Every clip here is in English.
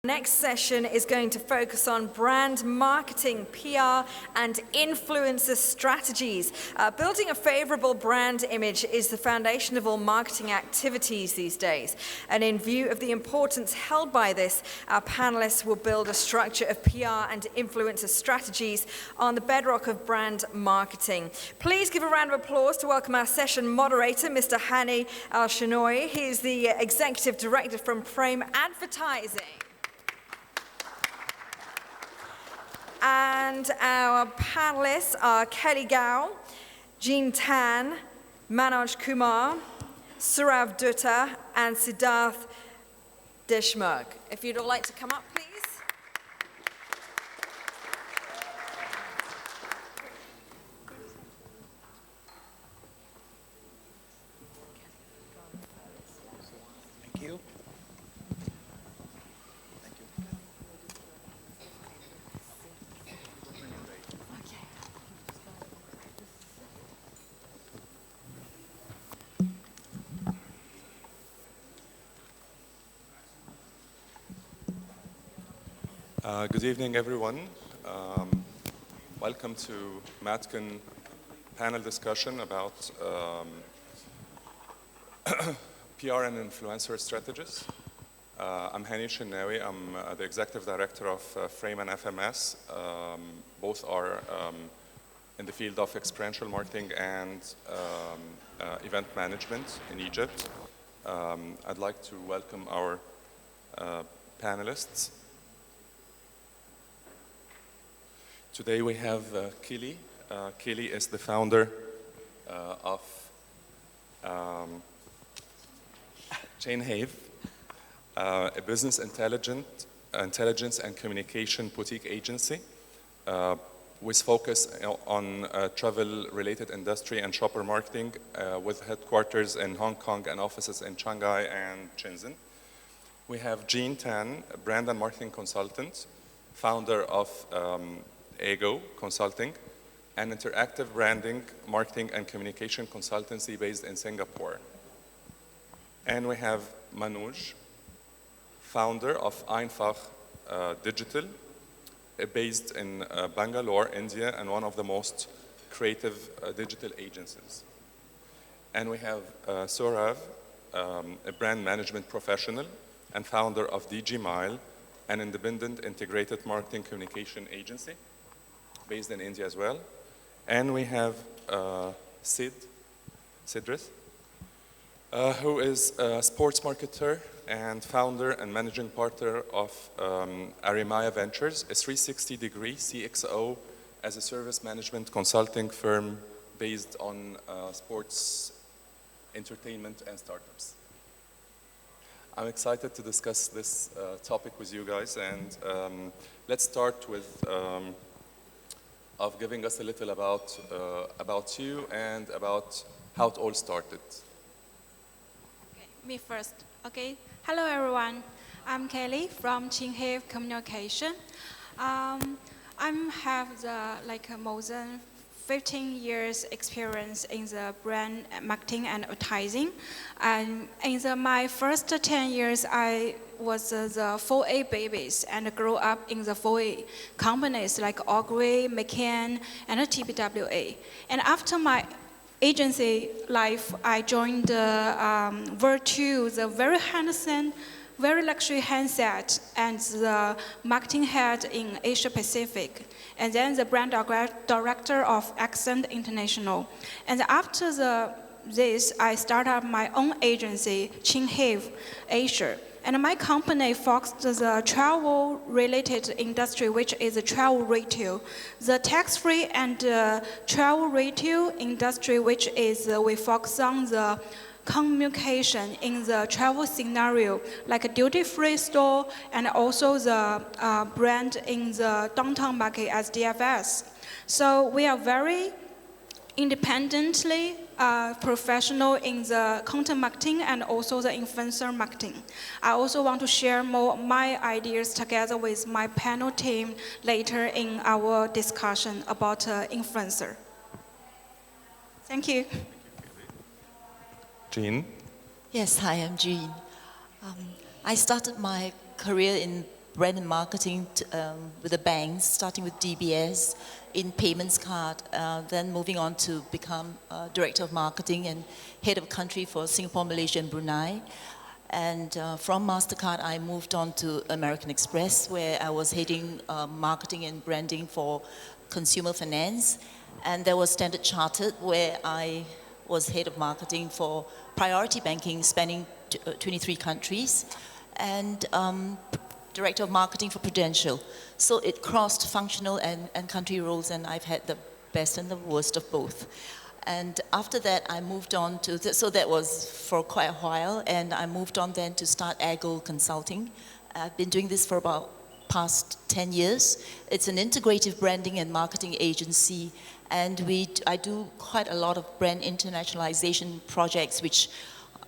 Next session is going to focus on brand marketing, PR, and influencer strategies. Building a favorable brand image is the foundation of all marketing activities these days. And in view of the importance held by this, our panelists will build a structure of PR and influencer strategies on the bedrock of brand marketing. Please give a round of applause to welcome our session moderator, Mr. Hani Al-Shanoui. He is the Executive Director from Frame Advertising. And our panelists are Kelly Gao, Jean Tan, Manoj Kumar, Surav Dutta, and Siddharth Deshmukh. If you'd all like to come up, please. Thank you. Good evening, everyone. Welcome to MADcon panel discussion about PR and influencer strategies. I'm Hani Al-Shanoui. I'm the Executive Director of Frame and FMS. Both are in the field of experiential marketing and event management in Egypt. I'd like to welcome our panelists. Today we have Kelly. Kelly is the founder of Chainhave, a business intelligence and communication boutique agency with focus on travel-related industry and shopper marketing with headquarters in Hong Kong and offices in Shanghai and Shenzhen. We have Jean Tan, a brand and marketing consultant, founder of Ego Consulting, an interactive branding, marketing, and communication consultancy based in Singapore. And we have Manoj, founder of Einfach Digital, based in Bangalore, India, and one of the most creative digital agencies. And we have Surav, a brand management professional and founder of DG Mile, an independent integrated marketing communication agency based in India as well. And we have Sidris, who is a sports marketer and founder and managing partner of Arimaya Ventures, a 360-degree CXO as a service management consulting firm based on sports, entertainment, and startups. I'm excited to discuss this topic with you guys, and let's start with of giving us a little about you and about how it all started. Okay, me first. Okay. Hello, everyone. I'm Kelly from Chainhave Communication. I have more than 15 years experience in the brand marketing and advertising. And in my first 10 years, I was the 4A babies and grew up in the 4A companies like Augury, McCann, and TBWA. And after my agency life, I joined Virtu, the very handsome, very luxury handset, and the marketing head in Asia Pacific, and then the brand director of Accent International. And after this, I started up my own agency, Chainhave Asia. And my company focused the travel-related industry, which is the travel retail. The tax-free and travel retail industry, which is we focus on the communication in the travel scenario, like a duty-free store and also the brand in the downtown market as DFS. So we are very independently professional in the content marketing and also the influencer marketing. I also want to share more my ideas together with my panel team later in our discussion about influencer. Thank you. Jean? Yes, hi, I'm Jean. I started my career in brand and marketing with the banks, starting with DBS in payments card, then moving on to become director of marketing and head of country for Singapore, Malaysia, and Brunei. And from MasterCard, I moved on to American Express, where I was heading marketing and branding for consumer finance. And there was Standard Chartered, where I was head of marketing for priority banking, spanning 23 countries, and director of marketing for Prudential. So it crossed functional and country roles, and I've had the best and the worst of both. And after that, I moved on to, so that was for quite a while, and I moved on then to start Agile Consulting. I've been doing this for about past 10 years. It's an integrative branding and marketing agency, and I do quite a lot of brand internationalization projects, which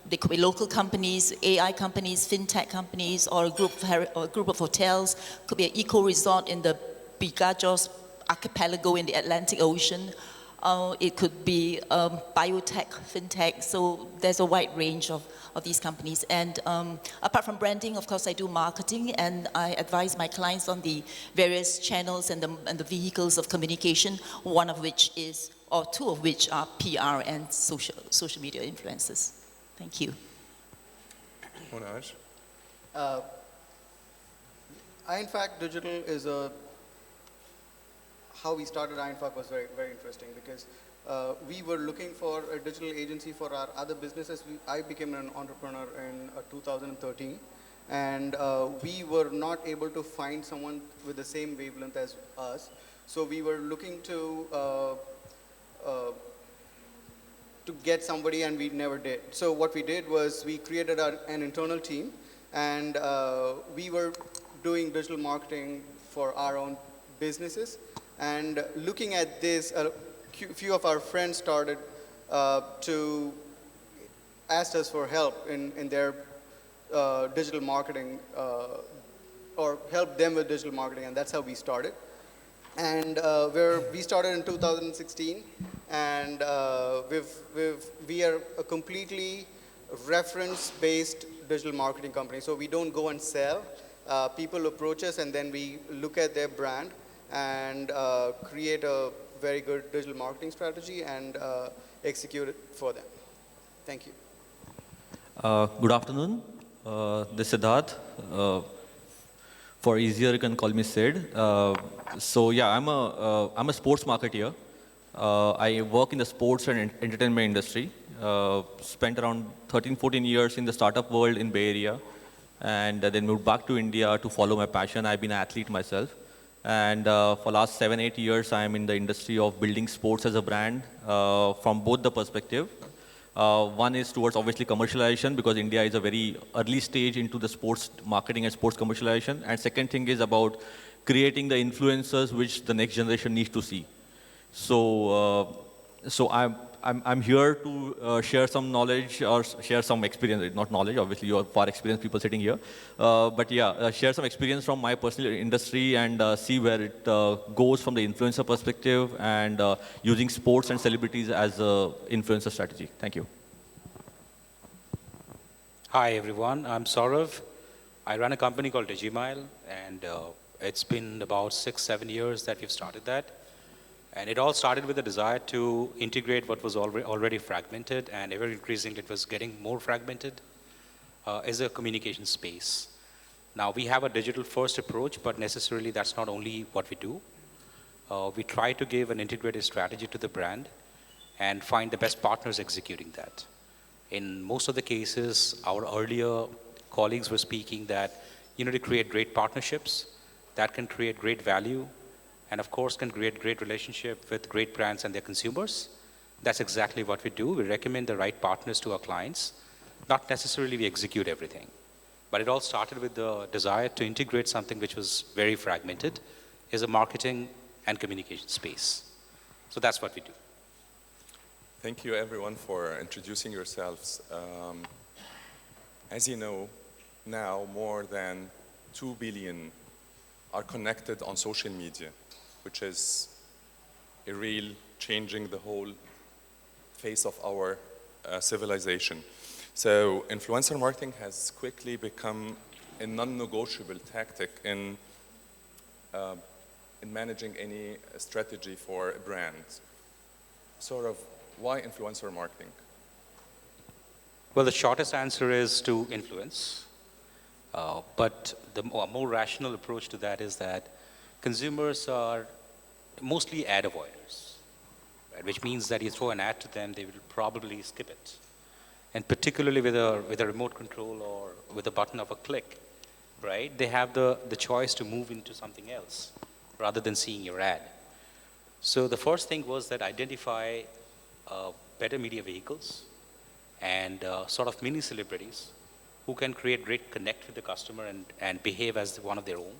they could be local companies, AI companies, fintech companies, or a group of hotels. Could be an eco-resort in the Pigajos archipelago in the Atlantic Ocean. It could be biotech, fintech. So there's a wide range of these companies. And apart from branding, of course, I do marketing, and I advise my clients on the various channels and the vehicles of communication, one of which is, or two of which are PR and social media influencers. Thank you. Munaj? INFAC Digital is how we started INFAC was very, very interesting, because we were looking for a digital agency for our other businesses. I became an entrepreneur in 2013, and we were not able to find someone with the same wavelength as us. So we were looking to get somebody, and we never did. So what we did was we created an internal team, and we were doing digital marketing for our own businesses. And looking at this, a few of our friends started to ask us for help in their digital marketing, or help them with digital marketing, and that's how we started. And we started in 2016, and we are a completely reference-based digital marketing company. So we don't go and sell. People approach us, and then we look at their brand and create a very good digital marketing strategy and execute it for them. Thank you. Good afternoon. This is Siddharth. For easier, you can call me Sid. So yeah, I'm a sports marketeer. I work in the sports and entertainment industry. Spent around 13, 14 years in the startup world in Bay Area, and then moved back to India to follow my passion. I've been an athlete myself. And for last 7, 8 years, I'm in the industry of building sports as a brand from both the perspective. One is towards obviously commercialization, because India is a very early stage into the sports marketing and sports commercialization. And second thing is about creating the influencers which the next generation needs to see. So, I'm here to share some knowledge or share some experience, not knowledge, obviously you're far experienced people sitting here. But yeah, share some experience from my personal industry and see where it goes from the influencer perspective, and using sports and celebrities as an influencer strategy. Thank you. Hi everyone, I'm Saurav. I run a company called Digimile, and it's been about 6, 7 years that we've started that. And it all started with a desire to integrate what was already fragmented, and ever increasingly it was getting more fragmented as a communication space. Now we have a digital first approach, but necessarily that's not only what we do. We try to give an integrated strategy to the brand and find the best partners executing that. In most of the cases, our earlier colleagues were speaking that you need to create great partnerships that can create great value, and of course can create great relationship with great brands and their consumers. That's exactly what we do. We recommend the right partners to our clients. Not necessarily we execute everything, but it all started with the desire to integrate something which was very fragmented as a marketing and communication space. So that's what we do. Thank you everyone for introducing yourselves. As you know, now more than 2 billion are connected on social media, which is a real changing the whole face of our civilization. So influencer marketing has quickly become a non-negotiable tactic in managing any strategy for a brand. Sort of, why influencer marketing? Well, the shortest answer is to influence. But the more rational approach to that is that consumers are mostly ad avoiders, right? Which means that you throw an ad to them, they will probably skip it. And particularly with a remote control or with a button of a click, right? They have the choice to move into something else rather than seeing your ad. So the first thing was that identify better media vehicles and sort of mini celebrities who can create great connect with the customer and behave as one of their own.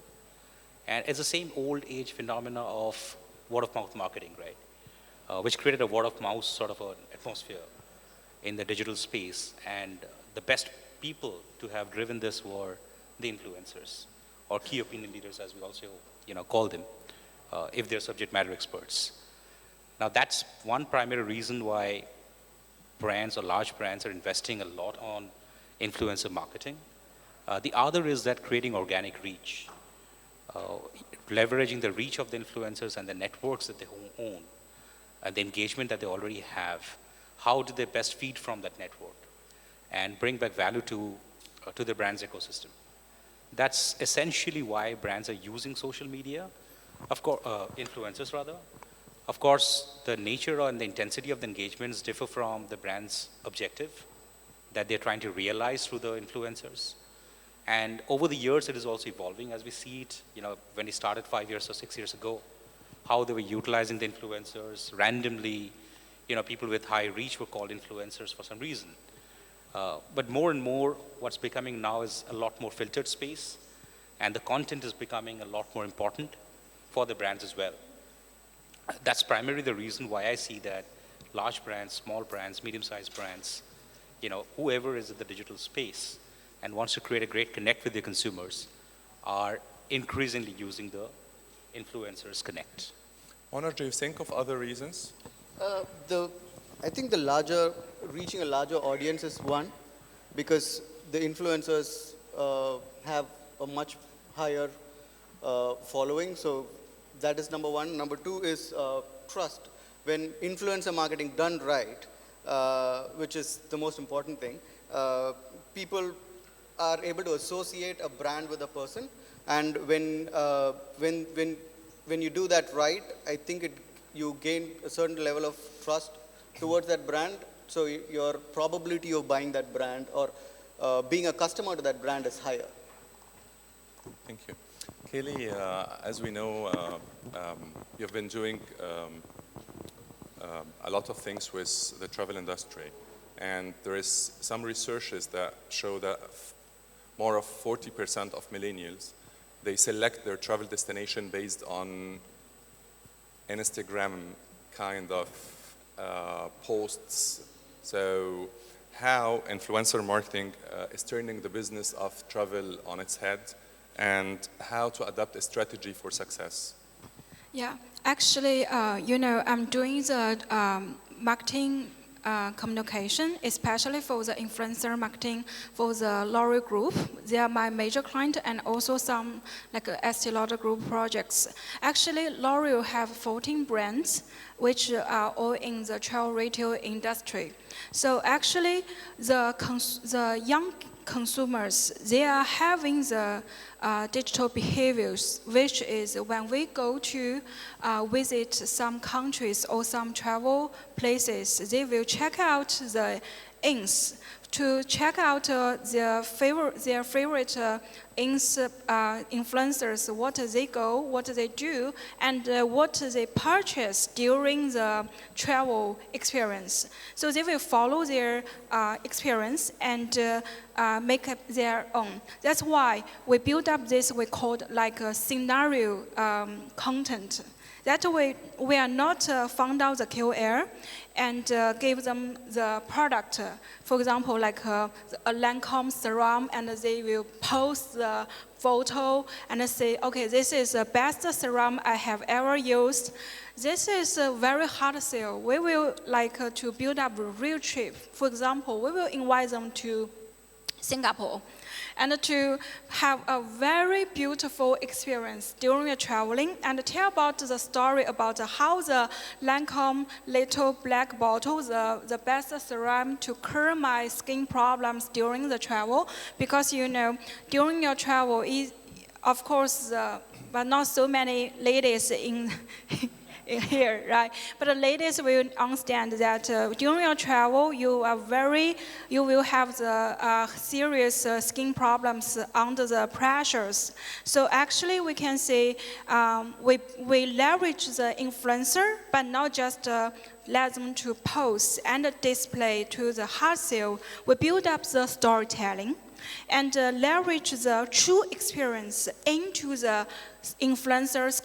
And it's the same old age phenomena of word of mouth marketing, right? Which created a word of mouth sort of an atmosphere in the digital space. And the best people to have driven this were the influencers or key opinion leaders, as we also call them, if they're subject matter experts. Now that's one primary reason why brands or large brands are investing a lot on influencer marketing. The other is that creating organic reach, leveraging the reach of the influencers and the networks that they own and the engagement that they already have. How do they best feed from that network and bring back value to the brand's ecosystem? That's essentially why brands are using social media, of course, influencers rather. Of course, the nature and the intensity of the engagements differ from the brand's objective that they're trying to realize through the influencers. And over the years, it is also evolving as we see it, when it started 5 years or 6 years ago, how they were utilizing the influencers randomly. People with high reach were called influencers for some reason. But more and more, what's becoming now is a lot more filtered space, and the content is becoming a lot more important for the brands as well. That's primarily the reason why I see that large brands, small brands, medium-sized brands, whoever is in the digital space and wants to create a great connect with their consumers are increasingly using the influencers connect. Honor, do you think of other reasons? I think reaching a larger audience is one, because the influencers have a much higher following, so that is number one. Number two is trust. When influencer marketing done right, which is the most important thing, people are able to associate a brand with a person, and when you do that right, I think you gain a certain level of trust towards that brand, so your probability of buying that brand or being a customer to that brand is higher. Thank you. Kaylee, as we know, you've been doing a lot of things with the travel industry, and there is some researches that show that more of 40% of millennials, they select their travel destination based on Instagram kind of posts. So how influencer marketing is turning the business of travel on its head, and how to adapt a strategy for success? Yeah, actually, I'm doing the marketing communication, especially for the influencer marketing for the L'Oreal Group. They are my major client, and also some like Estee Lauder Group projects. Actually, L'Oreal have 14 brands, which are all in the travel retail industry. So actually, the young consumers, they are having the digital behaviors, which is when we go to visit some countries or some travel places, they will check out the inns to check out their favorite influencers, what they go, what they do, and what they purchase during the travel experience. So they will follow their experience and make up their own. That's why we build up this we call like a scenario content. That way, we are not found out the KOL and give them the product. For example, like a Lancome serum, and they will post the photo and say, okay, this is the best serum I have ever used. This is a very hard sell. We will like to build up a real trip. For example, we will invite them to Singapore, and to have a very beautiful experience during the traveling and tell about the story about how the Lancome little black bottle, the best serum to cure my skin problems during the travel. Because you know, during your travel, of course, but not so many ladies in here, right? But the ladies will understand that during your travel, you will have the serious skin problems under the pressures. So actually, we can say we leverage the influencer, but not just let them to post and display to the hard sale. We build up the storytelling and leverage the true experience into the influencers'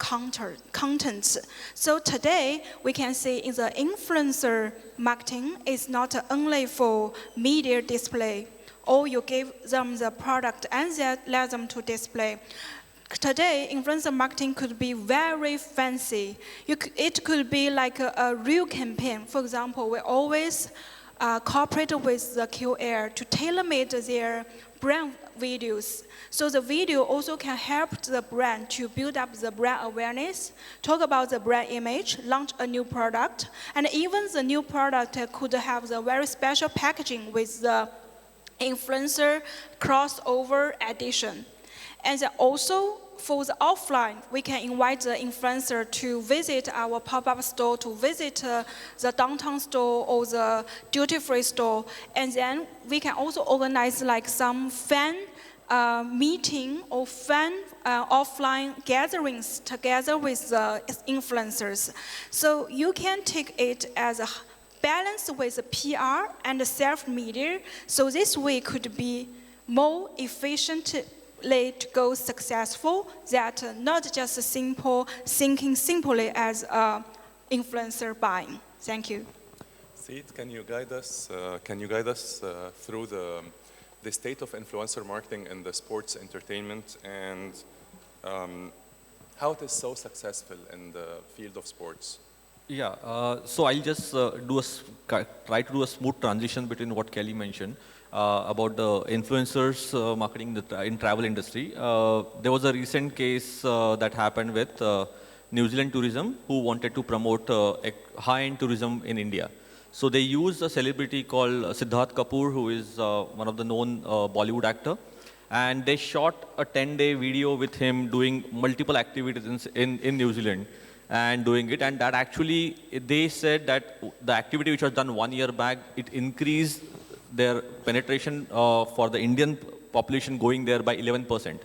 content. So today, we can say in the influencer marketing is not only for media display, or you give them the product and let them to display. Today, influencer marketing could be very fancy. It could be like a real campaign. For example, we always cooperate with the QL to tailor-make their brand videos. So the video also can help the brand to build up the brand awareness, talk about the brand image, launch a new product, and even the new product could have the very special packaging with the influencer crossover edition. And then also, for the offline, we can invite the influencer to visit our pop-up store, to visit the downtown store or the duty-free store. And then we can also organize like some fan meeting or fan offline gatherings together with the influencers. So you can take it as a balance with the PR and the self-media. So this way could be more efficient to go successful, that not just thinking simply as influencer buying. Thank you. Sid, can you guide us? Through the state of influencer marketing in the sports entertainment and how it is so successful in the field of sports? Yeah, so I'll just try to do a smooth transition between what Kelly mentioned about the influencers marketing in travel industry. There was a recent case that happened with New Zealand Tourism, who wanted to promote high-end tourism in India. So they used a celebrity called Siddharth Kapoor, who is one of the known Bollywood actor. And they shot a 10-day video with him doing multiple activities in New Zealand and doing it. And that actually, they said that the activity which was done 1 year back, it increased their penetration for the Indian population going there by 11%.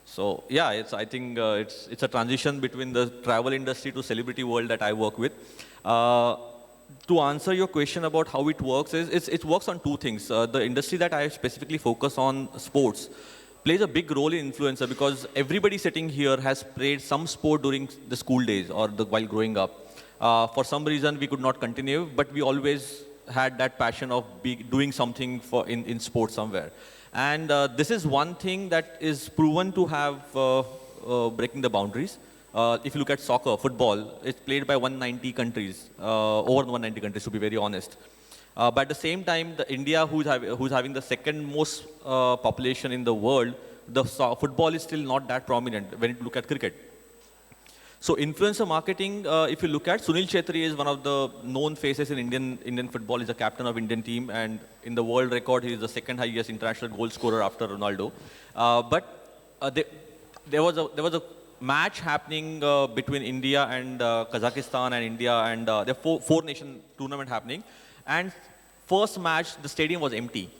So yeah, I think it's a transition between the travel industry to celebrity world that I work with. To answer your question about how it works, it works on two things. The industry that I specifically focus on, sports, plays a big role in influencer because everybody sitting here has played some sport during the school days or while growing up. For some reason, we could not continue, but we always had that passion of doing something in sports somewhere. And this is one thing that is proven to have breaking the boundaries. If you look at soccer, football, it's played by 190 countries, over 190 countries to be very honest. But at the same time, India, who's having the second most population in the world, the football is still not that prominent when you look at cricket. So influencer marketing, if you look at, Sunil Chhetri is one of the known faces in Indian football. He's a captain of Indian team, and in the world record, he is the second highest international goal scorer after Ronaldo. There was a match happening between India and Kazakhstan and India, and there are four-nation tournament happening. And first match, the stadium was empty.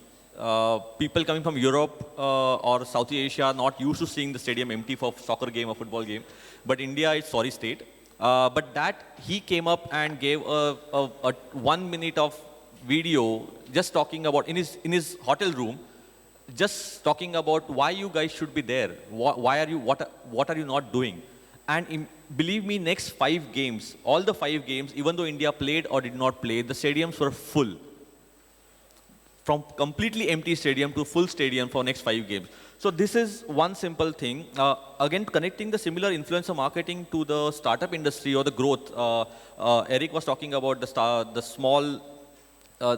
People coming from Europe or South Asia not used to seeing the stadium empty for soccer game or football game. But India is sorry state. But that he came up and gave a 1 minute of video just talking about in his hotel room, just talking about why you guys should be there. What are you not doing? And believe me, next 5 games, all the 5 games, even though India played or did not play, the stadiums were full. From completely empty stadium to full stadium for next 5 games. So this is one simple thing. Again, connecting the similar influencer marketing to the startup industry or the growth. Eric was talking about the small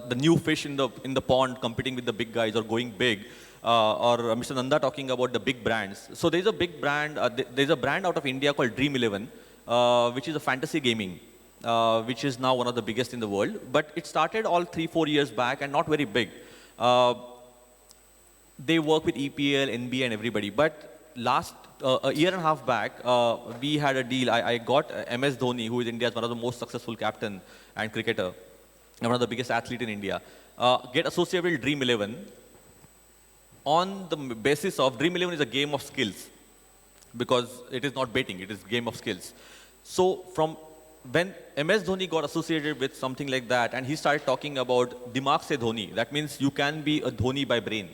the new fish in the pond competing with the big guys or going big, or Mr. Nanda talking about the big brands. So there's a big brand, there's a brand out of India called Dream 11, which is a fantasy gaming, which is now one of the biggest in the world. But it started all 3-4 years back and not very big. They work with EPL, NBA, and everybody. But last a year and a half back, we had a deal. I got MS Dhoni, who is India's one of the most successful captain and cricketer, and one of the biggest athlete in India, get associated with Dream 11 on the basis of Dream 11 is a game of skills, because it is not betting, it is game of skills. So from when MS Dhoni got associated with something like that, and he started talking about Dimag se Dhoni, that means you can be a Dhoni by brain.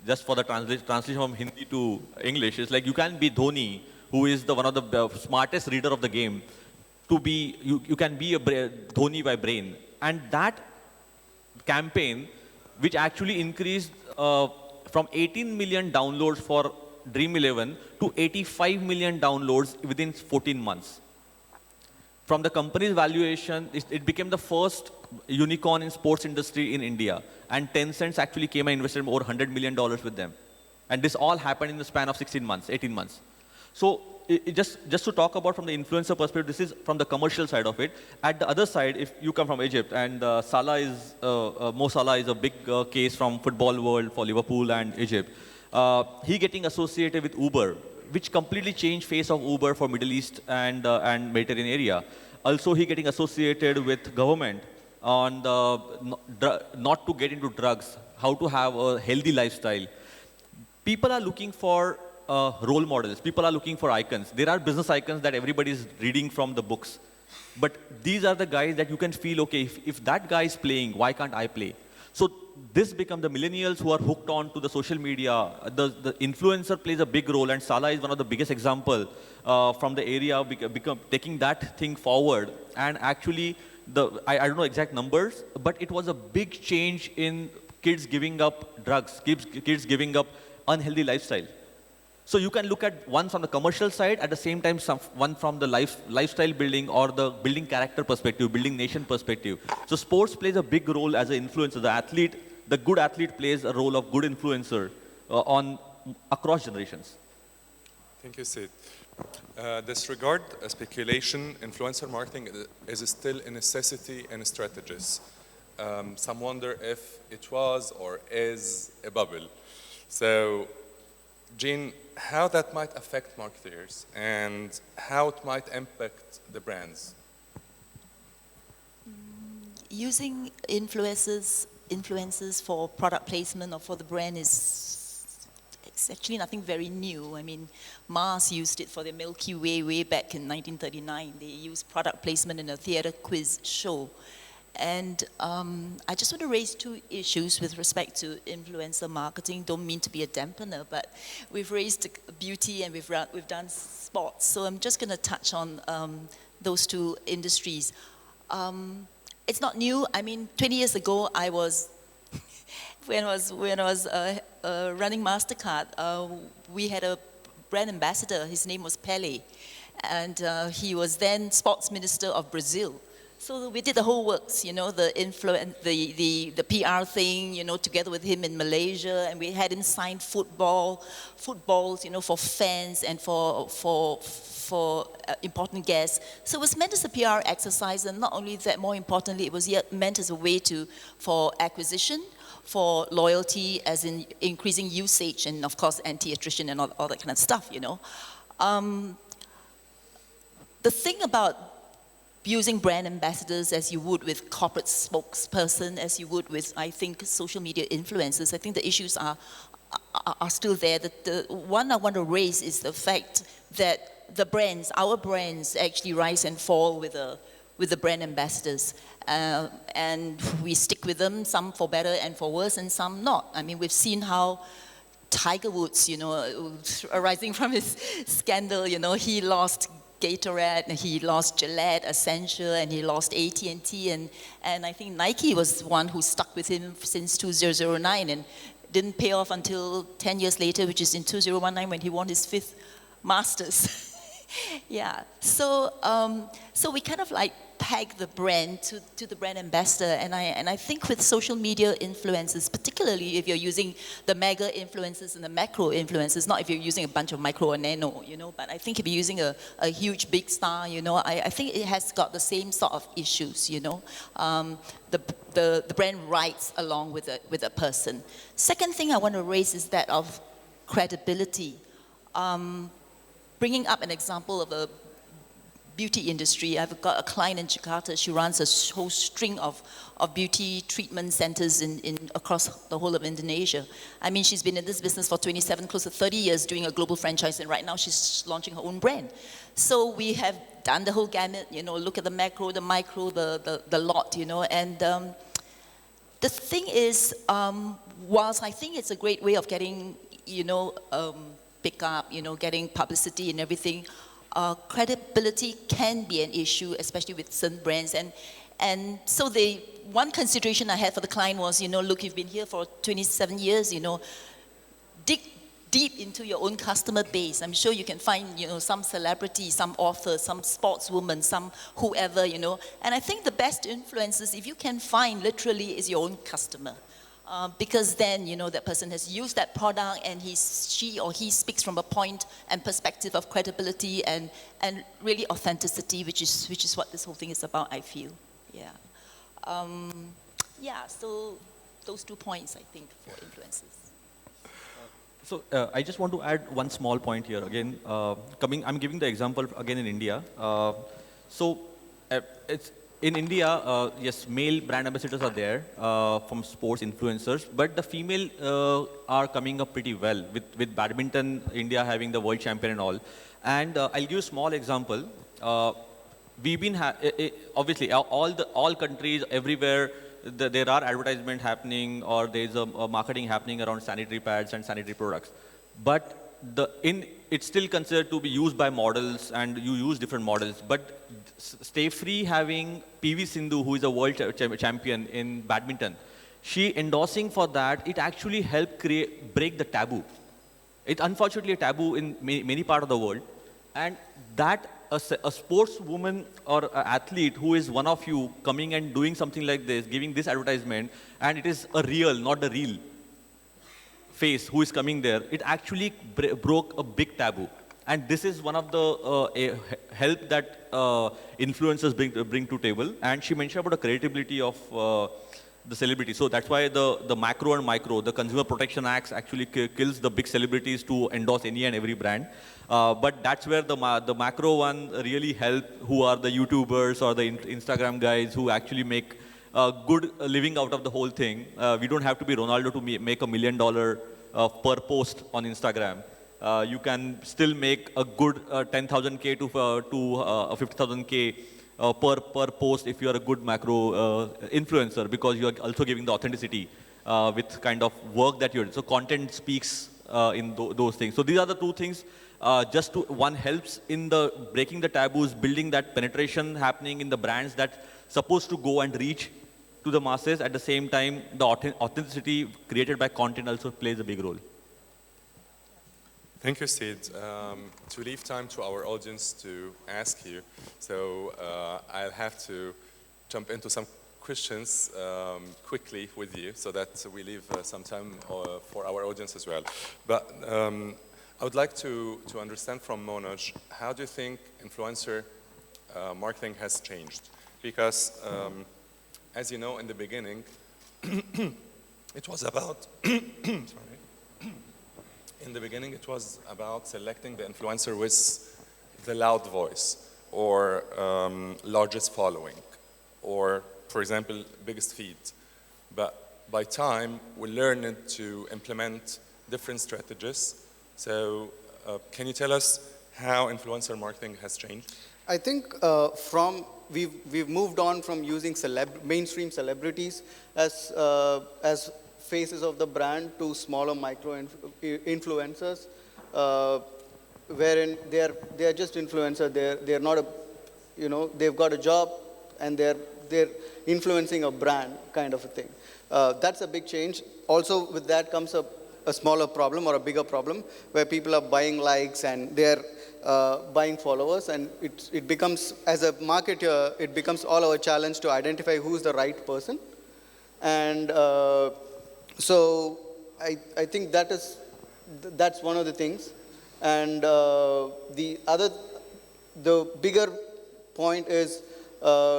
Just for the translation from Hindi to English, it's like you can be Dhoni, who is one of the smartest reader of the game, to be, you can be a Dhoni by brain. And that campaign, which actually increased from 18 million downloads for Dream 11 to 85 million downloads within 14 months. From the company's valuation, it became the first unicorn in sports industry in India. And Tencent actually came and invested over $100 million with them. And this all happened in the span of 16 months, 18 months. So just to talk about from the influencer perspective, this is from the commercial side of it. At the other side, if you come from Egypt, and Mo Salah is a big case from football world for Liverpool and Egypt. He getting associated with Uber, which completely changed face of Uber for Middle East and Mediterranean area. Also, he getting associated with government on not to get into drugs, how to have a healthy lifestyle. People are looking for role models. People are looking for icons. There are business icons that everybody is reading from the books. But these are the guys that you can feel, okay, if that guy is playing, why can't I play? So this becomes the millennials who are hooked on to the social media. The influencer plays a big role, and Salah is one of the biggest example from the area taking that thing forward. And actually, I don't know exact numbers, but it was a big change in kids giving up drugs, kids giving up unhealthy lifestyle. So you can look at one from the commercial side, at the same time one from the lifestyle building or the building character perspective, building nation perspective. So sports plays a big role as an influencer. The good athlete plays a role of good influencer across generations. Thank you, Sid. Disregard speculation, influencer marketing is still a necessity and strategies. Some wonder if it was or is a bubble. So, Jean, how that might affect marketers and how it might impact the brands? Using influencers for product placement or for the brand it's actually nothing very new. I mean, Mars used it for the Milky Way back in 1939. They used product placement in a theater quiz show. And I just want to raise two issues with respect to influencer marketing. Don't mean to be a dampener, but we've raised beauty and we've done sports. So I'm just going to touch on those two industries. It's not new. I mean, 20 years ago, when I was running MasterCard, we had a brand ambassador. His name was Pele, and he was then sports minister of Brazil. So we did the whole works, you know, the PR thing, you know, together with him in Malaysia, and we had him sign footballs, you know, for fans and for important guests. So it was meant as a PR exercise, and not only that, more importantly, it was meant as a way for acquisition, for loyalty, as in increasing usage, and of course anti-attrition and all that kind of stuff, you know. The thing about using brand ambassadors as you would with corporate spokesperson, as you would with, I think, social media influencers, I think the issues are still there. The one I want to raise is the fact that the brands, our brands, actually rise and fall with the brand ambassadors. And we stick with them, some for better and for worse, and some not. I mean, we've seen how Tiger Woods, you know, arising from his scandal, you know, he lost Gatorade, and he lost Gillette, Essential, and he lost AT&T, and I think Nike was one who stuck with him since 2009 and didn't pay off until 10 years later, which is in 2019 when he won his 5th Masters. Yeah, so we kind of like peg the brand to the brand ambassador. And I think with social media influencers, particularly if you're using the mega influencers and the macro influencers, not if you're using a bunch of micro or nano, you know, but I think if you're using a huge big star, you know, I think it has got the same sort of issues, you know. The brand rides along with a person. Second thing I want to raise is that of credibility. Bringing up an example of a beauty industry, I've got a client in Jakarta. She runs a whole string of beauty treatment centers across the whole of Indonesia. I mean, she's been in this business for 27, close to 30 years doing a global franchise, and right now she's launching her own brand. So we have done the whole gamut, you know, look at the macro, the micro, the lot, you know, and the thing is, whilst I think it's a great way of getting, you know, pick up, you know, getting publicity and everything, credibility can be an issue, especially with certain brands. And so one consideration I had for the client was, you know, look, you've been here for 27 years, you know, dig deep into your own customer base. I'm sure you can find, you know, some celebrity, some author, some sportswoman, some whoever, you know. And I think the best influencers, if you can find, literally, is your own customer. Because then, you know, that person has used that product and she or he speaks from a point and perspective of credibility and really authenticity, which is what this whole thing is about, I feel. Yeah. Yeah, so those 2 points, I think, for influencers. So I just want to add one small point here. Again, I'm giving the example again in India. It's in India, yes, male brand ambassadors are there from sports influencers, but the female are coming up pretty well with badminton, India having the world champion and all. And I'll give you a small example. We've been, obviously, all countries, everywhere, there are advertisements happening or there's a marketing happening around sanitary pads and sanitary products. But it's still considered to be used by models and you use different models. But Stay Free having PV Sindhu, who is a world champion in badminton, she endorsing for that, it actually helped break the taboo. It's unfortunately a taboo in many parts of the world. And that a sportswoman or an athlete who is one of you coming and doing something like this, giving this advertisement, and it is a real, not the real face who is coming there, it actually broke a big taboo. And this is one of the help that influencers bring to table. And she mentioned about the credibility of the celebrity. So that's why the macro and micro, the Consumer Protection Acts actually kills the big celebrities to endorse any and every brand. But that's where the macro one really help, who are the YouTubers or the Instagram guys who actually make a good living out of the whole thing. We don't have to be Ronaldo to make $1 million per post on Instagram. You can still make a good 10,000K to 50,000K per post if you are a good macro influencer, because you are also giving the authenticity with kind of work that you're doing. So content speaks in those things. So these are the two things. One helps in the breaking the taboos, building that penetration happening in the brands that supposed to go and reach to the masses. At the same time, the authenticity created by content also plays a big role. Thank you, Sid. To leave time to our audience to ask you, so I'll have to jump into some questions quickly with you so that we leave some time for our audience as well. But I would like to understand from Monoj, how do you think influencer marketing has changed? Because as you know, in the beginning, it was about, sorry. In the beginning, it was about selecting the influencer with the loud voice or largest following or, for example, biggest feed. But by time, we learned to implement different strategies. So can you tell us how influencer marketing has changed? I think we've moved on from using mainstream celebrities as faces of the brand to smaller micro influencers, wherein they're just influencer. They're not they've got a job and they're influencing a brand kind of a thing. That's a big change. Also with that comes a a smaller problem or a bigger problem where people are buying likes and they're buying followers, and it becomes, as a marketer, it becomes all our challenge to identify who's the right person. And so I think that's one of the things. And the bigger point is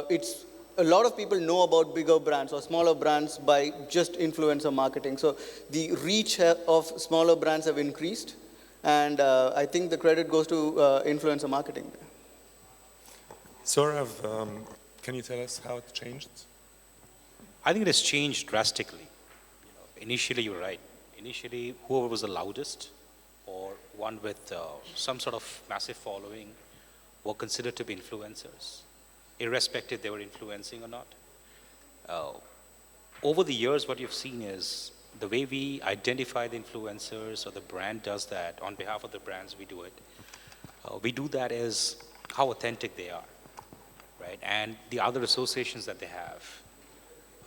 it's a lot of people know about bigger brands or smaller brands by just influencer marketing. So the reach of smaller brands have increased, and I think the credit goes to influencer marketing. Saurav, can you tell us how it changed? I think it has changed drastically. Initially, you're right. Initially, whoever was the loudest or one with some sort of massive following were considered to be influencers, irrespective they were influencing or not. Over the years, what you've seen is the way we identify the influencers, or the brand does that on behalf of the brands, we do it. We do that as how authentic they are, right? And the other associations that they have.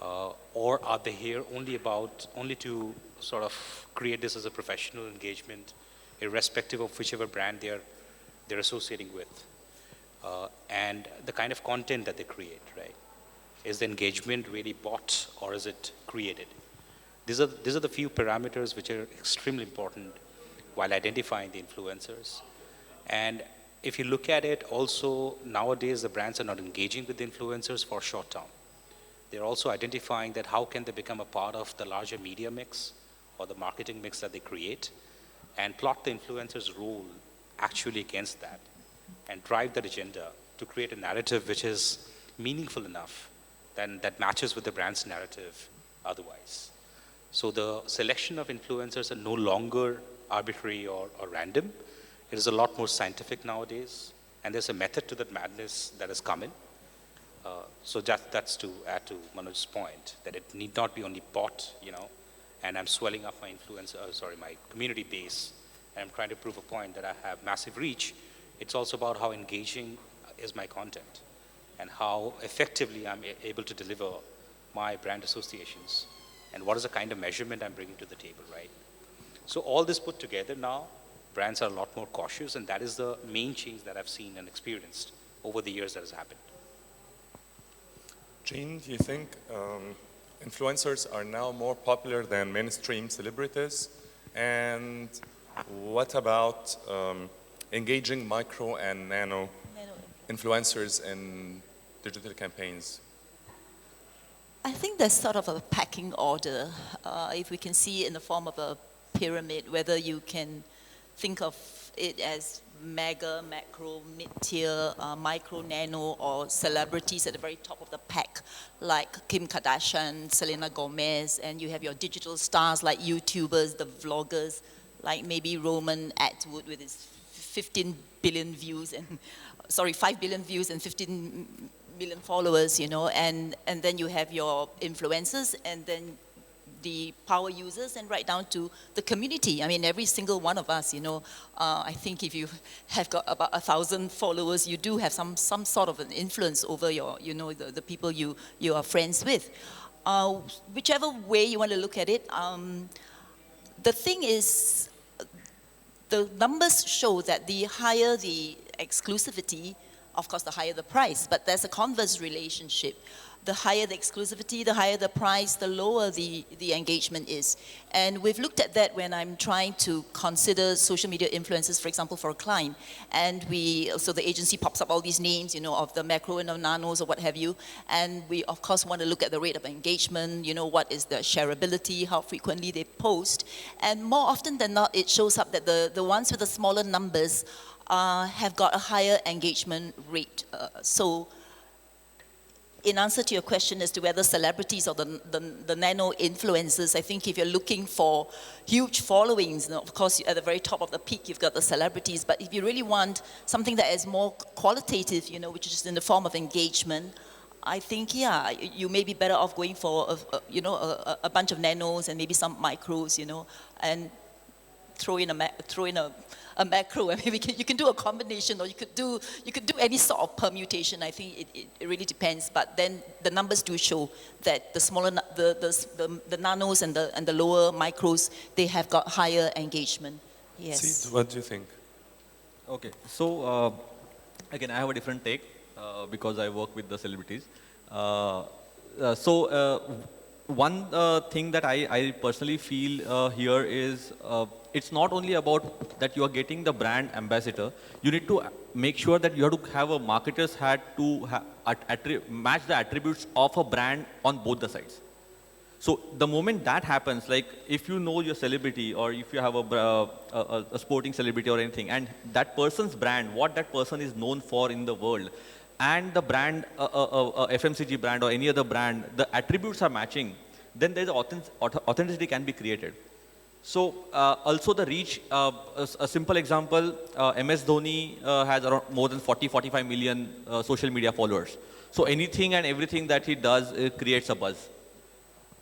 Or are they here only to sort of create this as a professional engagement, irrespective of whichever brand they're associating with? And the kind of content that they create, right? Is the engagement really bought, or is it created? These are the few parameters which are extremely important while identifying the influencers. And if you look at it also, nowadays the brands are not engaging with the influencers for short term. They're also identifying that how can they become a part of the larger media mix or the marketing mix that they create, and plot the influencer's role actually against that, and drive that agenda to create a narrative which is meaningful enough that matches with the brand's narrative otherwise. So the selection of influencers are no longer arbitrary or random. It is a lot more scientific nowadays, and there's a method to that madness that has come in. So that's to add to Manoj's point, that it need not be only bought, and I'm swelling up my my community base, and I'm trying to prove a point that I have massive reach. It's also about how engaging is my content, and how effectively I'm able to deliver my brand associations, and what is the kind of measurement I'm bringing to the table, right? So all this put together now, brands are a lot more cautious, and that is the main change that I've seen and experienced over the years that has happened. Gene, do you think influencers are now more popular than mainstream celebrities? And what about engaging micro and nano influencers in digital campaigns? I think there's sort of a pecking order, if we can see it in the form of a pyramid, whether you can think of it as mega, macro, mid-tier, micro, nano, or celebrities at the very top of the pack, like Kim Kardashian, Selena Gomez, and you have your digital stars like YouTubers, the vloggers, like maybe Roman Atwood with his 15 billion views and, 5 billion views and 15 million followers, and then you have your influencers, and then the power users, and right down to the community. I mean, every single one of us, I think if you have got about 1,000 followers, you do have some sort of an influence over your, the people you are friends with. Whichever way you want to look at it, the thing is, the numbers show that the higher the exclusivity, of course, the higher the price, but there's a converse relationship. The higher the exclusivity, the higher the price, the lower the engagement is. And we've looked at that when I'm trying to consider social media influencers, for example, for a client. And so the agency pops up all these names, of the macro and the nanos or what have you. And we, of course, want to look at the rate of engagement, what is the shareability, how frequently they post. And more often than not, it shows up that the ones with the smaller numbers have got a higher engagement rate. So in answer to your question as to whether celebrities or the nano influencers, I think if you're looking for huge followings, of course, at the very top of the peak, you've got the celebrities. But if you really want something that is more qualitative, which is in the form of engagement, I think, yeah, you may be better off going for, a bunch of nanos and maybe some micros, and throw in a macro. I mean, you can do a combination, or you could do any sort of permutation. I think it really depends. But then the numbers do show that the smaller, the nanos and the lower micros, they have got higher engagement. Yes. Sid, what do you think? Okay, so again, I have a different take because I work with the celebrities. One thing that I personally feel here is it's not only about that you are getting the brand ambassador. You need to make sure that you have to have a marketer's hat to match the attributes of a brand on both the sides. So the moment that happens, like if you know your celebrity, or if you have a sporting celebrity or anything, and that person's brand, what that person is known for in the world, and the brand, FMCG brand or any other brand, the attributes are matching, then there's authenticity can be created. So also the reach, a simple example, MS Dhoni has around more than 40-45 million social media followers. So anything and everything that he does creates a buzz.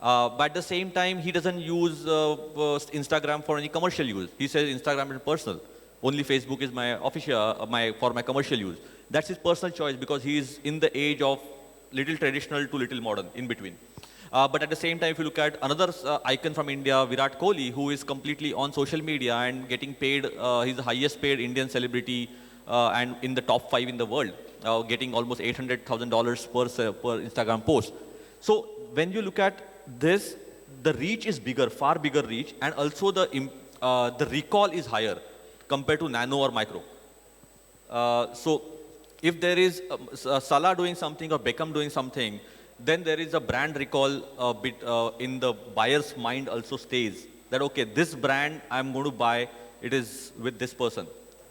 But at the same time, he doesn't use Instagram for any commercial use. He says Instagram is personal. Only Facebook is my official, for my commercial use. That's his personal choice because he is in the age of little traditional to little modern, in between. But at the same time, if you look at another icon from India, Virat Kohli, who is completely on social media and getting paid, he's the highest paid Indian celebrity and in the top 5 in the world, getting almost $800,000 per Instagram post. So when you look at this, the reach is bigger, far bigger reach, and also the recall is higher compared to nano or micro. So if there is Salah doing something or Beckham doing something, then there is a brand recall bit in the buyer's mind also stays that, okay, this brand I'm going to buy, it is with this person.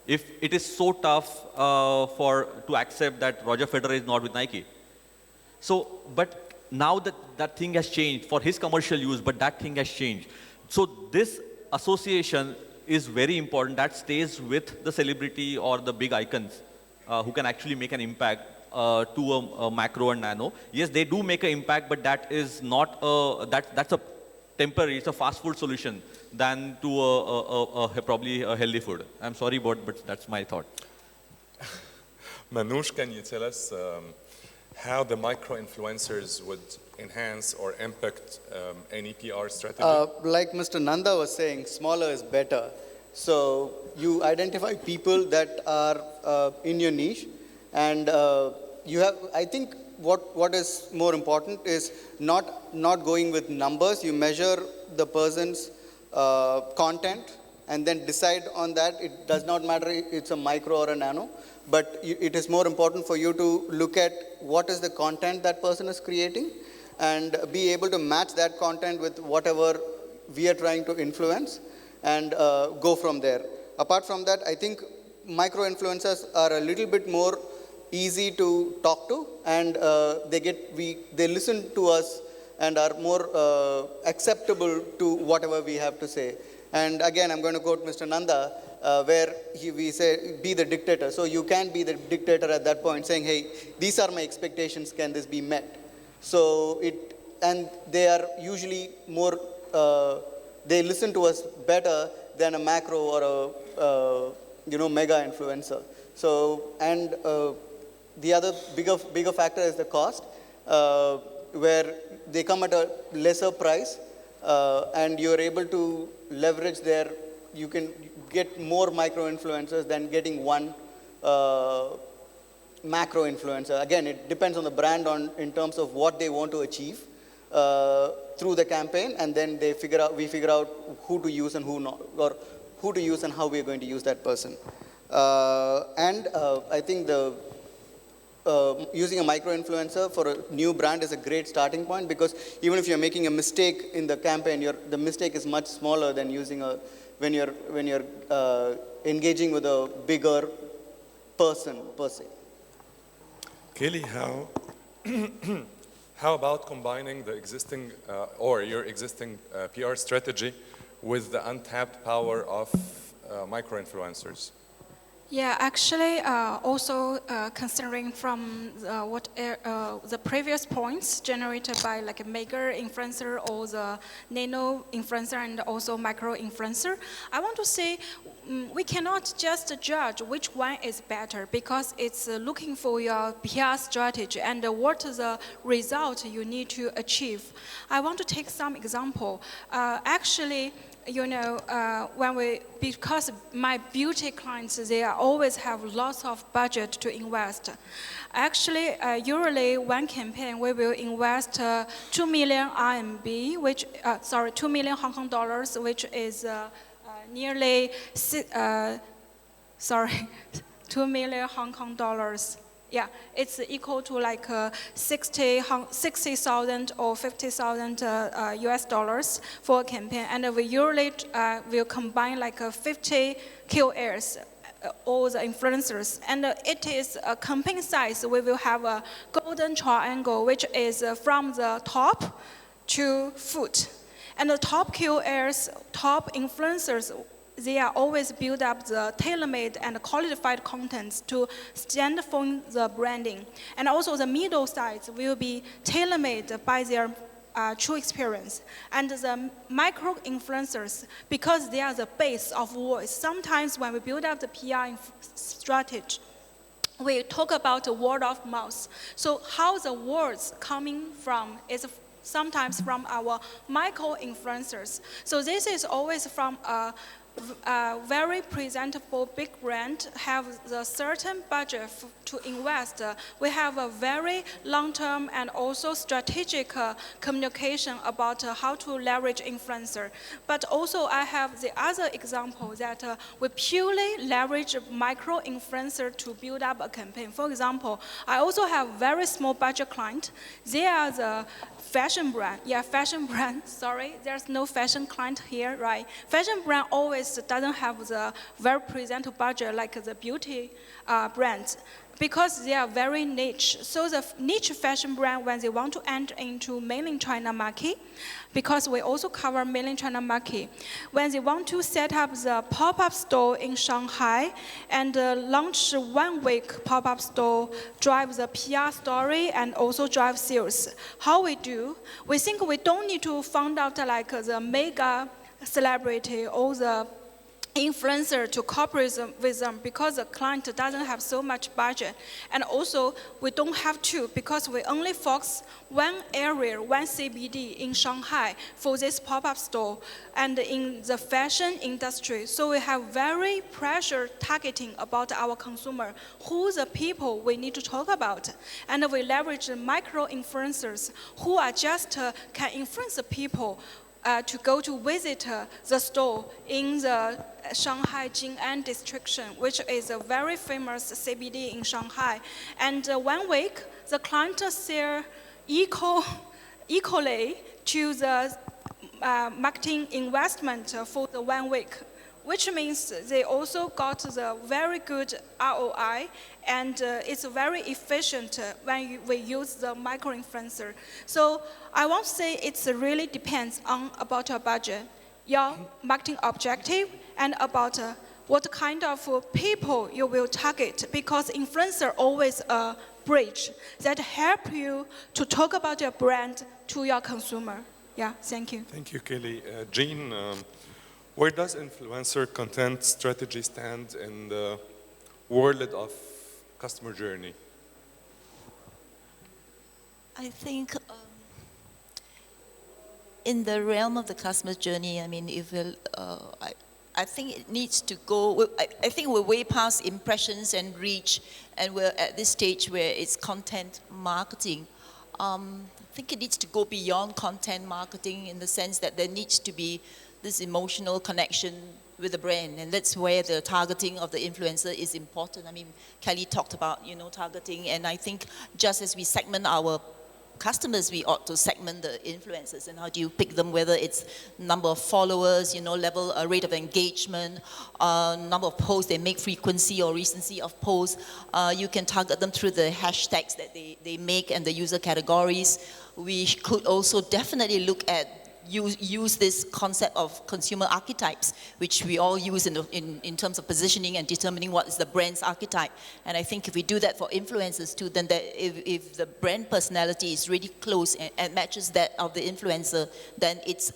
If it is so tough to accept that Roger Federer is not with Nike. So, but now that thing has changed for his commercial use, but that thing has changed. So this association is very important. That stays with the celebrity or the big icons who can actually make an impact to a macro and nano. Yes, they do make an impact, but that is not that's a temporary, it's a fast food solution than to probably a healthy food. I'm sorry, but that's my thought. Manoush, can you tell us how the micro-influencers would enhance or impact any PR strategy? Like Mr. Nanda was saying, smaller is better. So you identify people that are in your niche, and you have, I think what is more important is not going with numbers. You measure the person's content and then decide on that. It does not matter if it's a micro or a nano, but it is more important for you to look at what is the content that person is creating and be able to match that content with whatever we are trying to influence and go from there. Apart from that, I think micro-influencers are a little bit more easy to talk to, and they listen to us and are more acceptable to whatever we have to say. And again, I'm going to quote Mr. Nanda, where we say, be the dictator. So you can be the dictator at that point, saying, hey, these are my expectations, can this be met? So and they are usually more, they listen to us better than a macro or a mega influencer. So, and the other bigger factor is the cost, where they come at a lesser price, and you're able to leverage you can get more micro influencers than getting one macro influencer. Again, it depends on the brand in terms of what they want to achieve through the campaign, and then we figure out who to use and who not, or who to use and how we're going to use that person. I think using a micro-influencer for a new brand is a great starting point, because even if you're making a mistake in the campaign, the mistake is much smaller than using when you're engaging with a bigger person per se. Kelly, how about combining the existing or your existing PR strategy with the untapped power of micro-influencers? Yeah, actually, also considering from the previous points generated by like a mega influencer or the nano influencer and also micro influencer, I want to say we cannot just judge which one is better because it's looking for your PR strategy and what is the result you need to achieve. I want to take some example. Actually, you know, because my beauty clients, they always have lots of budget to invest. Actually, usually one campaign, we will invest 2 million RMB, 2 million Hong Kong dollars, which is nearly, 2 million Hong Kong dollars. Yeah, it's equal to like 60,000 or 50,000 US dollars for a campaign. And we usually will combine like 50 KOLs, all the influencers. And it is a campaign size. We will have a golden triangle, which is from the top to foot. And the top KOLs, top influencers, they are always build up the tailor-made and qualified contents to stand for the branding. And also the middle sides will be tailor-made by their true experience. And the micro-influencers, because they are the base of voice, sometimes when we build up the PR strategy, we talk about the word of mouth. So how the words coming from is sometimes from our micro-influencers. So this is always from a very presentable big brand have the certain budget to invest. We have a very long-term and also strategic communication about how to leverage influencer. But also I have the other example that we purely leverage micro-influencer to build up a campaign. For example, I also have very small budget client. They are the fashion brand. Yeah, fashion brand. Sorry, there's no fashion client here, right? Fashion brand always doesn't have the very presentable budget like the beauty brands because they are very niche. So the niche fashion brand, when they want to enter into mainland China market, because we also cover mainland China market, when they want to set up the pop-up store in Shanghai and launch 1 week pop-up store, drive the PR story and also drive sales. How we do? We think we don't need to find out like the mega celebrity or the influencer to cooperate with them because the client doesn't have so much budget. And also, we don't have to because we only focus one area, one CBD in Shanghai for this pop-up store and in the fashion industry. So we have very pressure targeting about our consumer, who the people we need to talk about. And we leverage micro-influencers who are just can influence the people to go to visit the store in the Shanghai Jing'an district, which is a very famous CBD in Shanghai. And 1 week, the client sell equally to the marketing investment for the 1 week, which means they also got the very good ROI, and it's very efficient when we use the micro-influencer. So I won't say it really depends on about your budget, your marketing objective, and about what kind of people you will target, because influencer always a bridge that help you to talk about your brand to your consumer. Yeah, thank you. Thank you, Kelly. Jean, where does influencer content strategy stand in the world of customer journey? I think in the realm of the customer journey, I mean, if I think it needs to go, I think we're way past impressions and reach, and we're at this stage where it's content marketing. I think it needs to go beyond content marketing in the sense that there needs to be this emotional connection with the brand, and that's where the targeting of the influencer is important. I mean, Kelly talked about, targeting, and I think just as we segment our customers, we ought to segment the influencers. And how do you pick them, whether it's number of followers, level, rate of engagement, number of posts they make, frequency or recency of posts. You can target them through the hashtags that they make and the user categories. We could also definitely look at use this concept of consumer archetypes, which we all use in terms of positioning and determining what is the brand's archetype. And I think if we do that for influencers too, then if the brand personality is really close and matches that of the influencer, then it's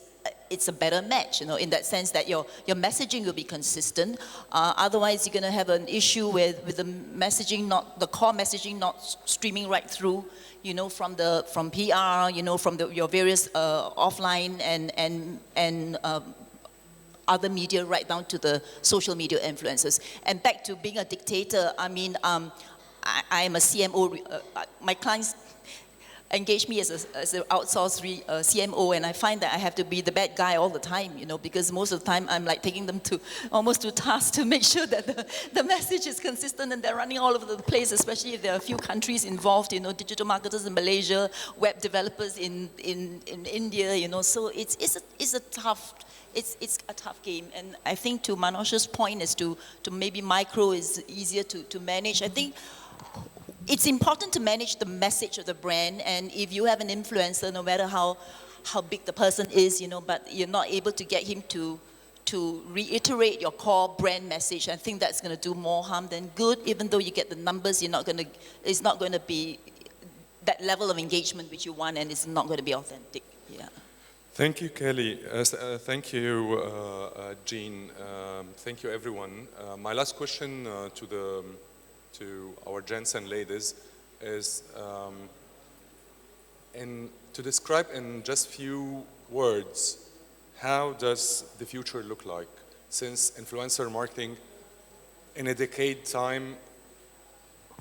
a better match, in that sense that your messaging will be consistent. Otherwise, you're going to have an issue with the messaging, the core messaging not streaming right through, from PR, from your various offline and other media right down to the social media influencers. And back to being a dictator, I mean, I am a CMO. My clients engage me as an outsourced CMO, and I find that I have to be the bad guy all the time, because most of the time I'm like taking them almost to task to make sure that the message is consistent and they're running all over the place, especially if there are a few countries involved, digital marketers in Malaysia, web developers in India, so it's a tough game. And I think to Manoj's point as to maybe micro is easier to manage. I think it's important to manage the message of the brand, and if you have an influencer, no matter how big the person is, but you're not able to get him to reiterate your core brand message, I think that's going to do more harm than good. Even though you get the numbers, it's not going to be that level of engagement which you want, and it's not going to be authentic. Yeah. Thank you, Kelly. Thank you, Jean. Thank you, everyone. My last question to our gents and ladies is to describe in just few words, how does the future look like? Since influencer marketing in a decade time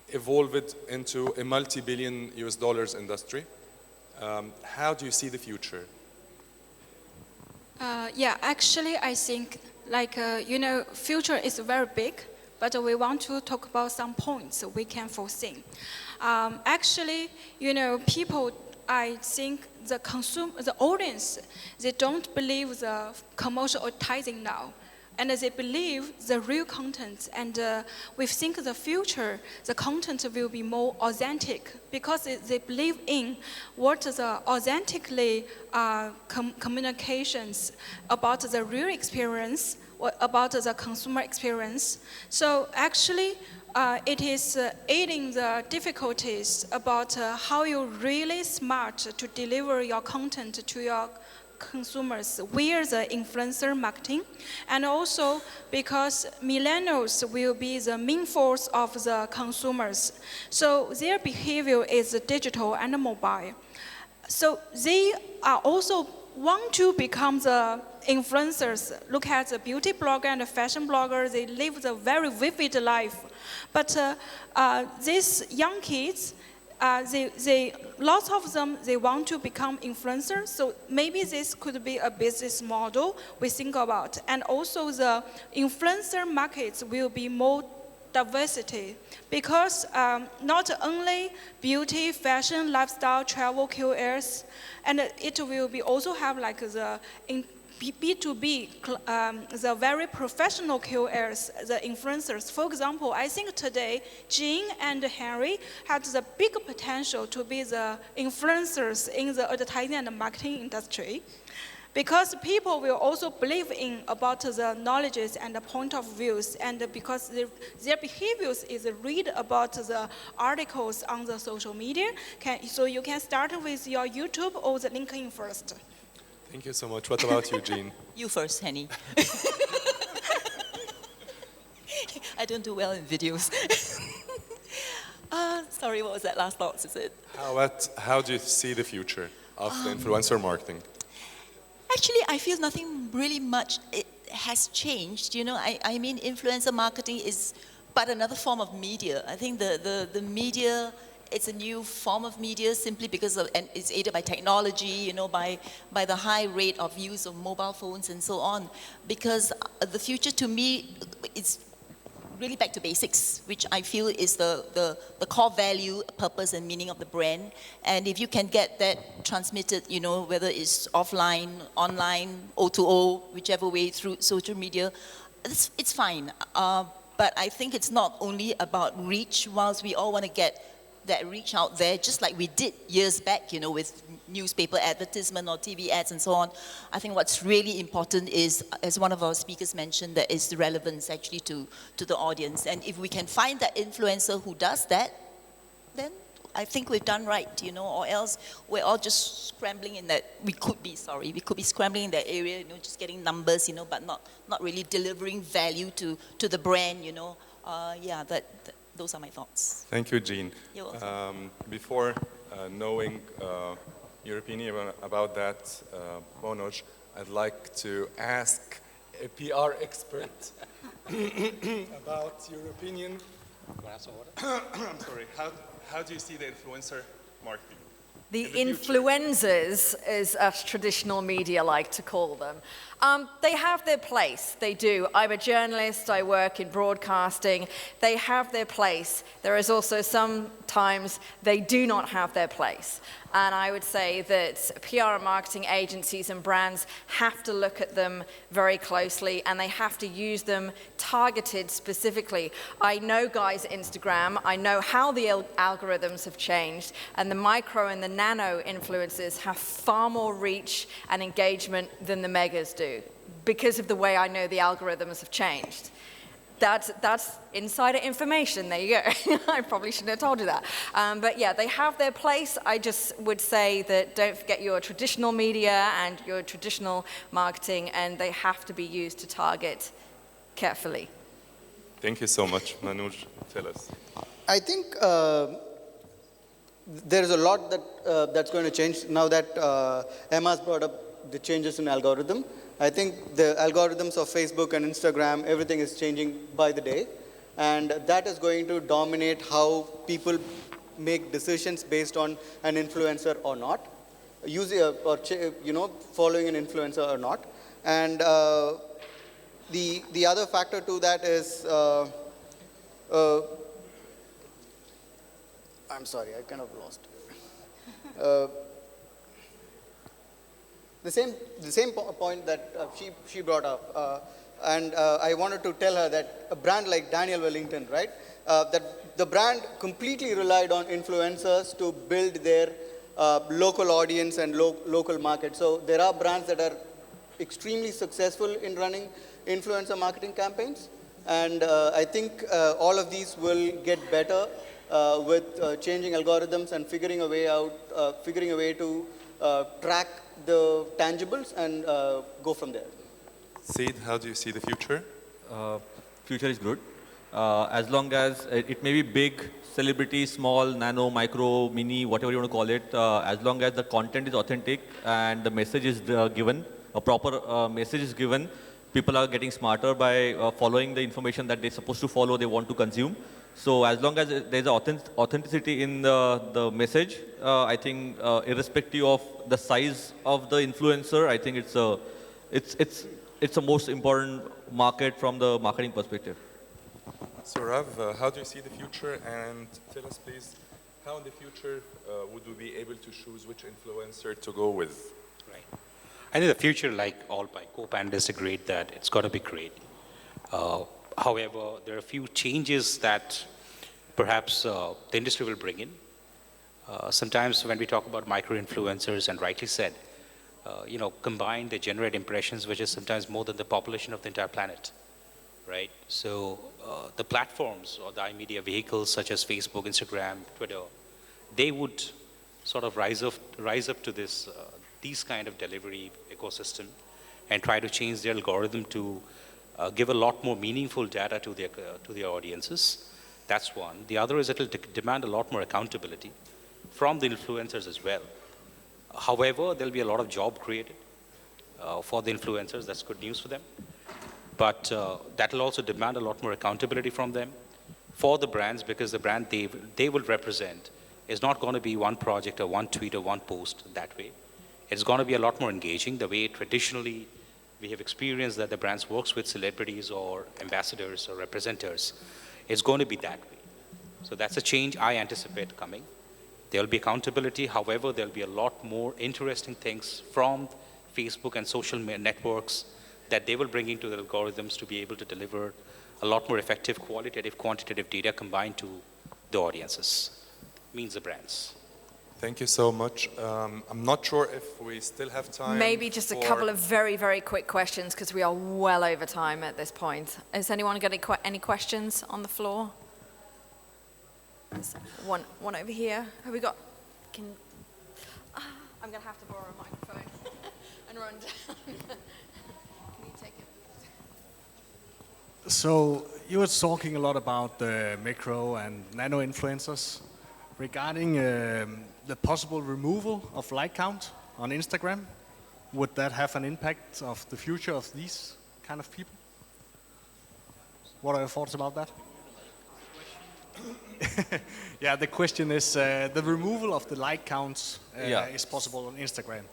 evolved into a multi-billion US dollars industry, how do you see the future? Yeah, actually I think future is very big, but we want to talk about some points we can foresee. Actually, people, I think the audience, they don't believe the commercial advertising now. And they believe the real content, and we think the future, the content will be more authentic, because they believe in what the authentically communications about the real experience, about the consumer experience. So actually, it is aiding the difficulties about how you really smart to deliver your content to your consumers via the influencer marketing, and also because millennials will be the main force of the consumers. So their behavior is digital and mobile. So they are also want to become the influencers. Look at the beauty blogger and the fashion blogger, they live the very vivid life. But these young kids, lots of them, they want to become influencers. So maybe this could be a business model we think about. And also the influencer markets will be more diversity, because not only beauty, fashion, lifestyle, travel, QLs, and it will be also have like the B2B, the very professional QLs, the influencers. For example, I think today, Jean and Henry have the big potential to be the influencers in the advertising and marketing industry, because people will also believe in about the knowledges and the point of views, and because their behaviors is read about the articles on the social media. So you can start with your YouTube or the LinkedIn first. Thank you so much. What about you, Jean? You first, Henny. I don't do well in videos. Sorry, what was that last thought? Is it? How do you see the future of the influencer marketing? Actually, I feel nothing really much has changed. I mean, influencer marketing is but another form of media. I think the media, it's a new form of media simply because and it's aided by technology, by the high rate of use of mobile phones and so on. Because the future to me, it's really back to basics, which I feel is the core value, purpose, and meaning of the brand. And if you can get that transmitted, whether it's offline, online, O2O, whichever way through social media, it's fine. But I think it's not only about reach, whilst we all want to get that reach out there, just like we did years back, you know, with newspaper advertisement or TV ads and so on. I think what's really important is, as one of our speakers mentioned, that is the relevance actually to the audience. And if we can find that influencer who does that, then I think we've done right, you know, or else we're all just scrambling in that, we could be scrambling in that area, you know, just getting numbers, you know, but not really delivering value to the brand, you know. Yeah, those are my thoughts. Thank you, Jean. You're welcome. Before knowing your opinion about that, Manoj, I'd like to ask a PR expert about your opinion. I'm sorry. How do you see the influencer marketing? The influencers, as traditional media like to call them, they have their place. They do. I'm a journalist. I work in broadcasting. They have their place. There is also sometimes they do not have their place. And I would say that PR and marketing agencies and brands have to look at them very closely, and they have to use them targeted specifically. I know Guy's Instagram. I know how the algorithms have changed, and the micro and the nano influencers have far more reach and engagement than the megas do, because of the way I know the algorithms have changed. That's insider information, there you go. I probably shouldn't have told you that. But yeah, they have their place. I just would say that don't forget your traditional media and your traditional marketing, and they have to be used to target carefully. Thank you so much. Manoj, tell us. I think there's a lot that's going to change now that Emma's brought up the changes in algorithm. I think the algorithms of Facebook and Instagram, everything is changing by the day. And that is going to dominate how people make decisions based on an influencer or not, following an influencer or not. And the other factor to that is, I'm sorry, I kind of lost it. The same point that she brought up, and I wanted to tell her that a brand like Daniel Wellington, right, that the brand completely relied on influencers to build their local audience and local market. So there are brands that are extremely successful in running influencer marketing campaigns, and I think all of these will get better with changing algorithms and figuring a way to track the tangibles and go from there. Sid, how do you see the future? Future is good. As long as it may be big, celebrity, small, nano, micro, mini, whatever you want to call it, as long as the content is authentic and the message is given, a proper message is given, people are getting smarter by following the information that they're supposed to follow, they want to consume. So as long as there's authenticity in the message, I think irrespective of the size of the influencer, I think it's the most important market from the marketing perspective. So Rav, how do you see the future? And tell us please, how in the future would we be able to choose which influencer to go with? Right. I think the future, like all my co-panelists agreed that it's going to be great. However, there are a few changes that perhaps the industry will bring in. Sometimes when we talk about micro-influencers, and rightly said, combined they generate impressions which is sometimes more than the population of the entire planet, right? So the platforms or the iMedia vehicles such as Facebook, Instagram, Twitter, they would sort of rise up to these kind of delivery ecosystem and try to change their algorithm to give a lot more meaningful data to their audiences. That's one. The other is it will demand a lot more accountability from the influencers as well. However, there'll be a lot of job created for the influencers. That's good news for them. But that will also demand a lot more accountability from them for the brands, because the brand they will represent is not going to be one project or one tweet or one post that way. It's going to be a lot more engaging, the way traditionally we have experienced that the brands works with celebrities or ambassadors or representatives. It's going to be that way. So that's a change I anticipate coming. There'll be accountability. However, there'll be a lot more interesting things from Facebook and social networks that they will bring into the algorithms to be able to deliver a lot more effective qualitative, quantitative data combined to the audiences. means the brands. Thank you so much. I'm not sure if we still have time. Maybe just a couple of very, very quick questions because we are well over time at this point. Has anyone got any questions on the floor? There's one over here. Have we got? I'm going to have to borrow a microphone and run down. Can you take it? So you were talking a lot about the micro and nano influencers. Regarding the possible removal of like count on Instagram, would that have an impact of the future of these kind of people? What are your thoughts about that? Yeah, the question is the removal of the like counts is possible on Instagram.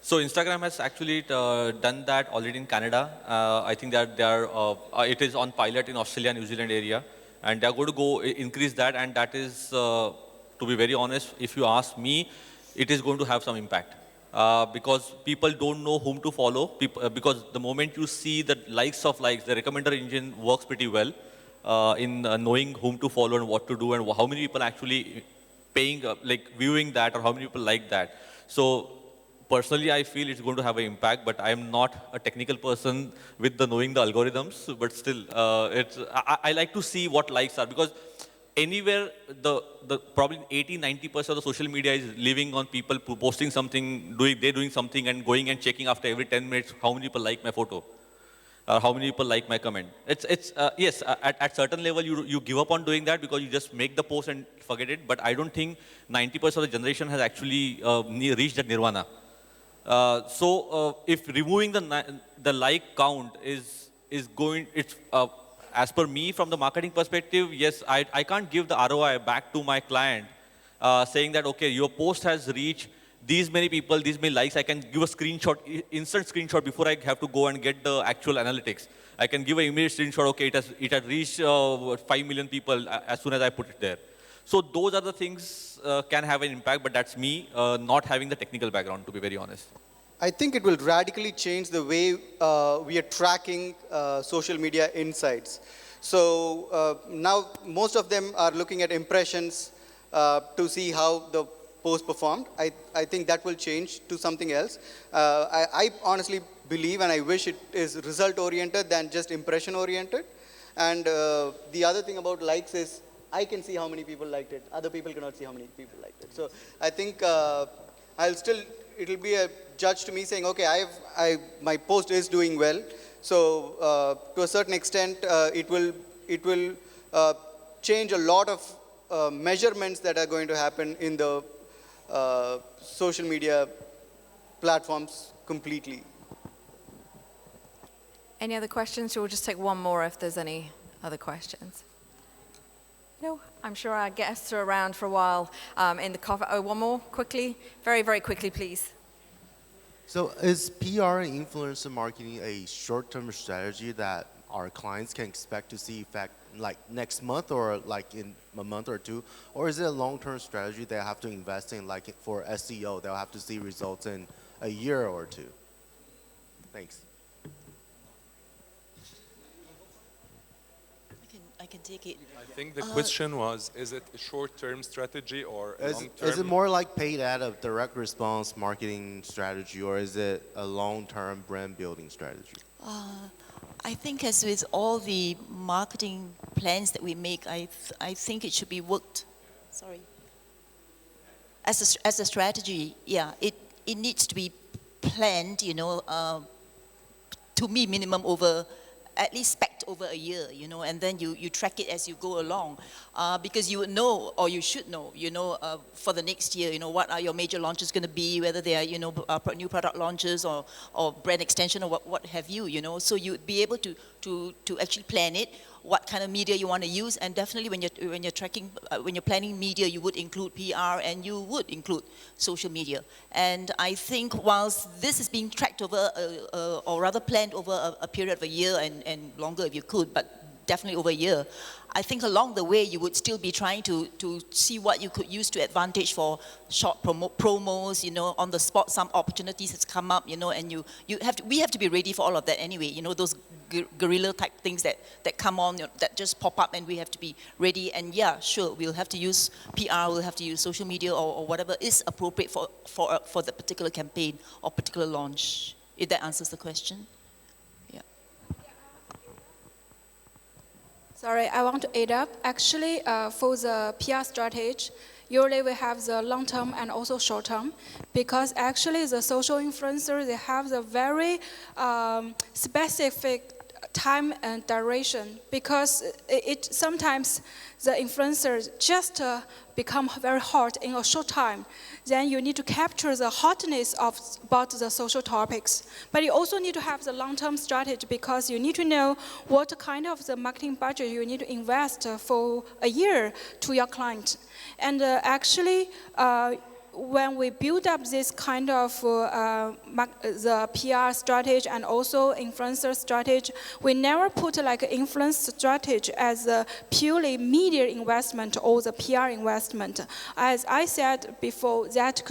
So Instagram has actually done that already in Canada. I think that it is on pilot in Australia, New Zealand area, and they're going to go increase that, and that is, to be very honest, if you ask me, it is going to have some impact. Because people don't know whom to follow, because the moment you see the likes of likes, the recommender engine works pretty well in knowing whom to follow and what to do and how many people actually paying, viewing that, or how many people like that. So personally, I feel it's going to have an impact, but I'm not a technical person with knowing the algorithms, but still, I like to see what likes are, because anywhere, the probably 80-90% of the social media is living on people posting something, they're doing something and going and checking after every 10 minutes how many people like my photo, how many people like my comment. Yes, at certain level you give up on doing that because you just make the post and forget it, but I don't think 90% of the generation has actually reached that nirvana. If removing the like count is going, as per me, from the marketing perspective, yes, I can't give the ROI back to my client saying that, okay, your post has reached these many people, these many likes. I can give a screenshot, instant screenshot before I have to go and get the actual analytics. I can give an immediate screenshot, okay, it has reached 5 million people as soon as I put it there. So those are the things can have an impact, but that's me not having the technical background, to be very honest. I think it will radically change the way we are tracking social media insights. So now most of them are looking at impressions to see how the post performed. I think that will change to something else. I honestly believe, and I wish it is result-oriented than just impression-oriented. And the other thing about likes is I can see how many people liked it. Other people cannot see how many people liked it. So I think it'll be a judge to me saying, okay, my post is doing well. So to a certain extent, it will change a lot of measurements that are going to happen in the social media platforms completely. Any other questions? We'll just take one more if there's any other questions. No, I'm sure our guests are around for a while in the coffee. Oh, one more, quickly. Very, very quickly, please. So is PR and influencer marketing a short-term strategy that our clients can expect to see effect like next month or like in a month or two? Or is it a long-term strategy they have to invest in, like for SEO, they'll have to see results in a year or two? Thanks. I can take it. I think the question was, is it a short-term strategy or a long-term? Is it more like paid ad of direct response marketing strategy, or is it a long-term brand building strategy? I think as with all the marketing plans that we make, I think it should be worked. Sorry. As a strategy, yeah, it needs to be planned, to me minimum over, at least spec'd over a year, and then you track it as you go along, because you would know, or you should know, for the next year, what are your major launches going to be, whether they are, new product launches or brand extension or what have you, so you'd be able to actually plan it, what kind of media you want to use, and definitely when you're planning media, you would include PR and you would include social media. And I think whilst this is being tracked over, or rather planned over a period of a year and longer if you could, but definitely over a year, I think along the way you would still be trying to see what you could use to advantage for short promos, on the spot some opportunities has come up, and we have to be ready for all of that anyway, those guerrilla type things that come on, that just pop up, and we have to be ready. And yeah, sure, we'll have to use PR, we'll have to use social media or whatever is appropriate for the particular campaign or particular launch, if that answers the question. Yeah. Sorry, I want to add up. Actually, for the PR strategy, usually we have the long-term and also short-term, because actually the social influencers, they have the very specific time and duration, because it sometimes the influencers just become very hot in a short time. Then you need to capture the hotness about the social topics. But you also need to have the long-term strategy, because you need to know what kind of the marketing budget you need to invest for a year to your client. And actually, when we build up this kind of the PR strategy and also influencer strategy, we never put like influence strategy as a purely media investment or the PR investment. As I said before, that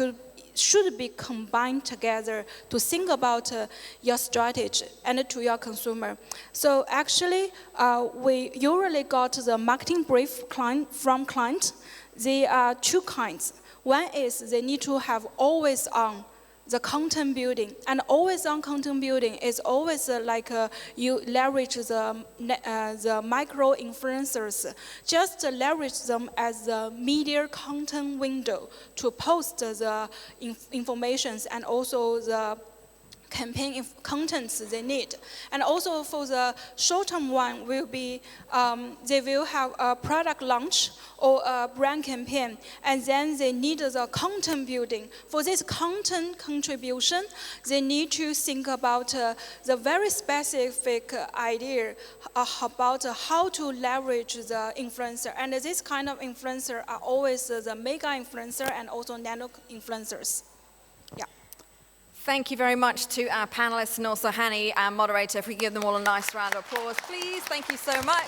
should be combined together to think about your strategy and to your consumer. So actually, we usually got the marketing brief from clients. There are two kinds. One is they need to have always on the content building, and always on content building is always you leverage the micro influencers, just leverage them as the media content window to post the informations and also the campaign contents they need. And also for the short-term one will be, they will have a product launch or a brand campaign, and then they need the content building. For this content contribution, they need to think about the very specific idea about how to leverage the influencer. And this kind of influencer are always the mega influencer and also nano influencers. Yeah. Thank you very much to our panelists and also Hani, our moderator. If we give them all a nice round of applause, please. Thank you so much.